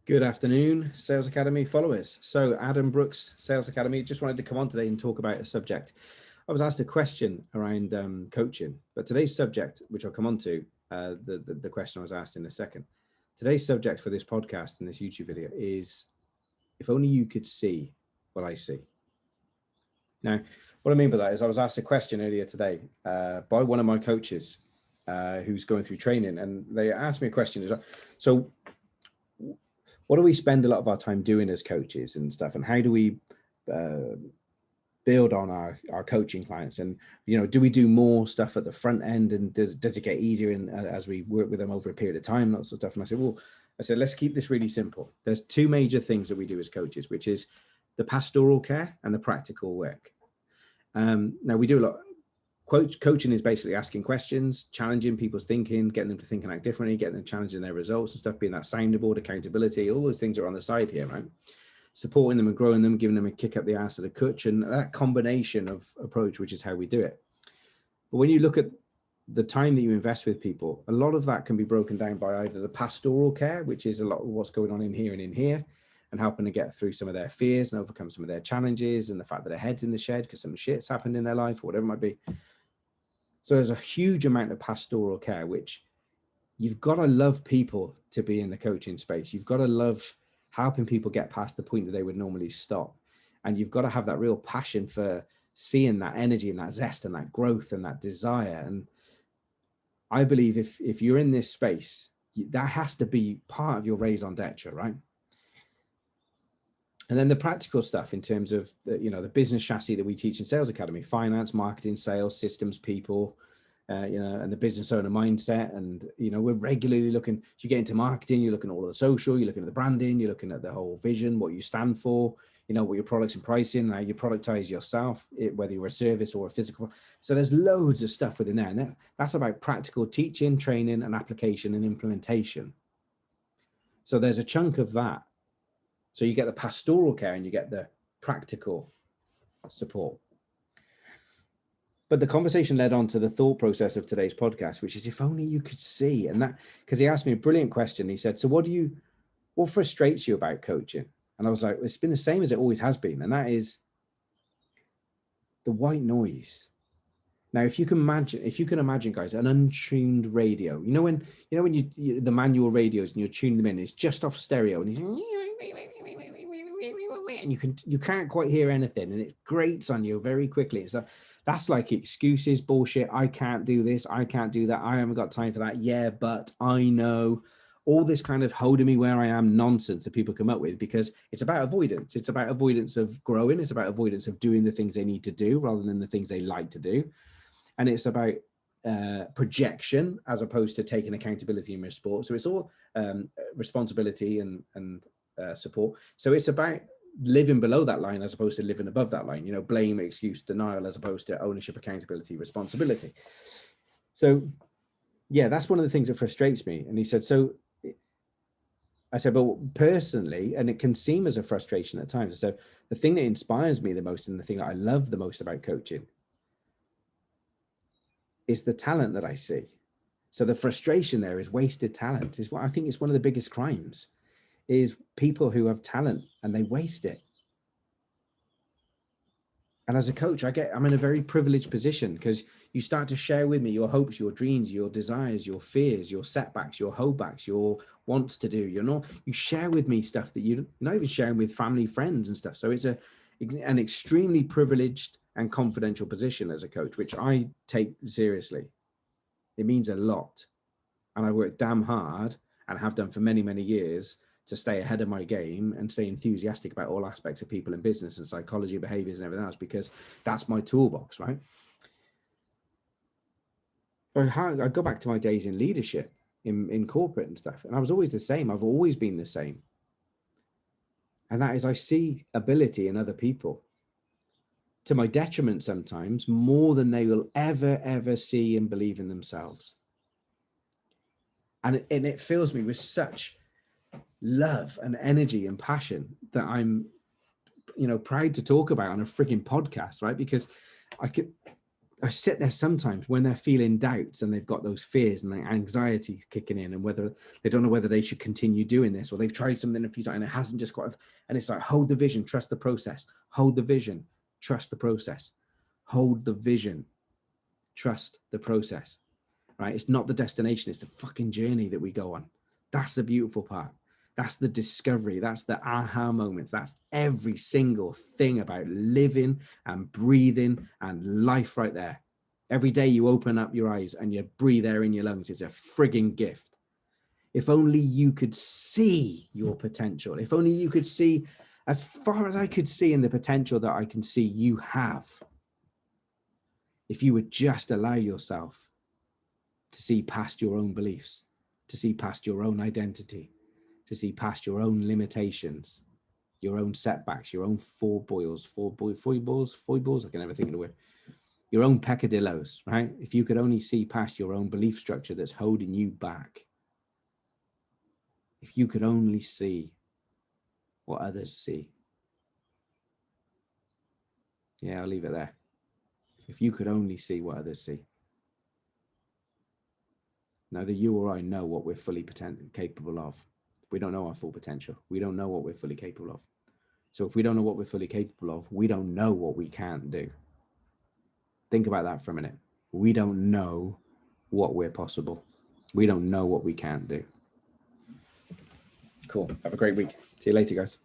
Good afternoon, Sales Academy followers. So Adam Brooks, Sales Academy, just wanted to come on today and talk about a subject. I was asked a question around coaching, but today's subject, which I'll come on to, the question I was asked in a second. Today's subject for this podcast and this YouTube video is, if only you could see what I see. Now, what I mean by that is I was asked a question earlier today by one of my coaches who's going through training, and they asked me a question. So what do we spend a lot of our time doing as coaches and stuff, and how do we build on our coaching clients? And do we do more stuff at the front end, and does it get easier as we work with them over a period of time, lots of stuff? And I said let's keep this really simple. There's two major things that we do as coaches, which is the pastoral care and the practical work. Now we do a lot. Coaching is basically asking questions, challenging people's thinking, getting them to think and act differently, getting them challenging their results and stuff, being that sounding board, accountability, all those things are on the side here, right? Supporting them and growing them, giving them a kick up the ass of the coach, and that combination of approach, which is how we do it. But when you look at the time that you invest with people, a lot of that can be broken down by either the pastoral care, which is a lot of what's going on in here and in here, and helping to get through some of their fears and overcome some of their challenges, and the fact that their head's in the shed because some shit's happened in their life or whatever it might be. So there's a huge amount of pastoral care, which you've got to love people to be in the coaching space. You've got to love helping people get past the point that they would normally stop. And you've got to have that real passion for seeing that energy and that zest and that growth and that desire. And I believe if you're in this space, that has to be part of your raison d'etre, right? And then the practical stuff in terms of the business chassis that we teach in Sales Academy: finance, marketing, sales, systems, people, and the business owner mindset. And we're regularly looking. If you get into marketing, you're looking at all of the social, you're looking at the branding, you're looking at the whole vision, what you stand for, what your products and pricing, how you productize yourself, whether you're a service or a physical. So there's loads of stuff within there, and that's about practical teaching, training, and application and implementation. So there's a chunk of that. So you get the pastoral care and you get the practical support. But the conversation led on to the thought process of today's podcast, which is, if only you could see. And that, because he asked me a brilliant question. He said, so what frustrates you about coaching? And I was like, it's been the same as it always has been. And that is the white noise. Now, if you can imagine, guys, an untuned radio, when the manual radios and you're tuning them in, it's just off stereo, and you can't quite hear anything, and it grates on you very quickly. So that's like excuses, bullshit. I can't do this. I can't do that. I haven't got time for that. Yeah, but I know. All this kind of holding me where I am nonsense that people come up with, because it's about avoidance. It's about avoidance of growing. It's about avoidance of doing the things they need to do rather than the things they like to do. And it's about projection as opposed to taking accountability and support. So it's all responsibility and support. So it's about living below that line as opposed to living above that line. Blame, excuse, denial, as opposed to ownership, accountability, responsibility. So yeah, that's one of the things that frustrates me. And he said, so I said, well, personally, and it can seem as a frustration at times. So the thing that inspires me the most, and the thing that I love the most about coaching, is the talent that I see. So the frustration there is wasted talent. Is what I think is one of the biggest crimes, is people who have talent and they waste it. And as a coach, I'm in a very privileged position, because you start to share with me your hopes, your dreams, your desires, your fears, your setbacks, your holdbacks, your wants to do. You share with me stuff that you're not even sharing with family, friends and stuff. So it's an extremely privileged and confidential position as a coach, which I take seriously. It means a lot. And I work damn hard, and have done for many, many years, to stay ahead of my game and stay enthusiastic about all aspects of people and business and psychology, behaviors and everything else, because that's my toolbox, right? I go back to my days in leadership, in corporate and stuff, and I was always the same. I've always been the same. And that is, I see ability in other people, to my detriment sometimes, more than they will ever see and believe in themselves. And it fills me with such love and energy and passion that I'm proud to talk about on a freaking podcast, right? Because I sit there sometimes when they're feeling doubts and they've got those fears and the anxiety kicking in, and whether they don't know whether they should continue doing this, or they've tried something a few times and it hasn't just quite, and it's like, hold the vision, trust the process, hold the vision, trust the process, hold the vision, trust the process, right? It's not the destination, it's the fucking journey that we go on. That's the beautiful part. That's the discovery. That's the aha moments. That's every single thing about living and breathing and life right there. Every day you open up your eyes and you breathe air in your lungs, it's a frigging gift. If only you could see your potential. If only you could see as far as I could see in the potential that I can see you have. If you would just allow yourself to see past your own beliefs, to see past your own identity, to see past your own limitations, your own setbacks, your own foibles, I can never think of the word, your own peccadillos, right? If you could only see past your own belief structure that's holding you back, if you could only see what others see. Yeah, I'll leave it there. If you could only see what others see. Neither you or I know what we're fully capable of. We don't know our full potential. We don't know what we're fully capable of. So if we don't know what we're fully capable of, we don't know what we can't do. Think about that for a minute. We don't know what we're possible. We don't know what we can't do. Cool. Have a great week. See you later, guys.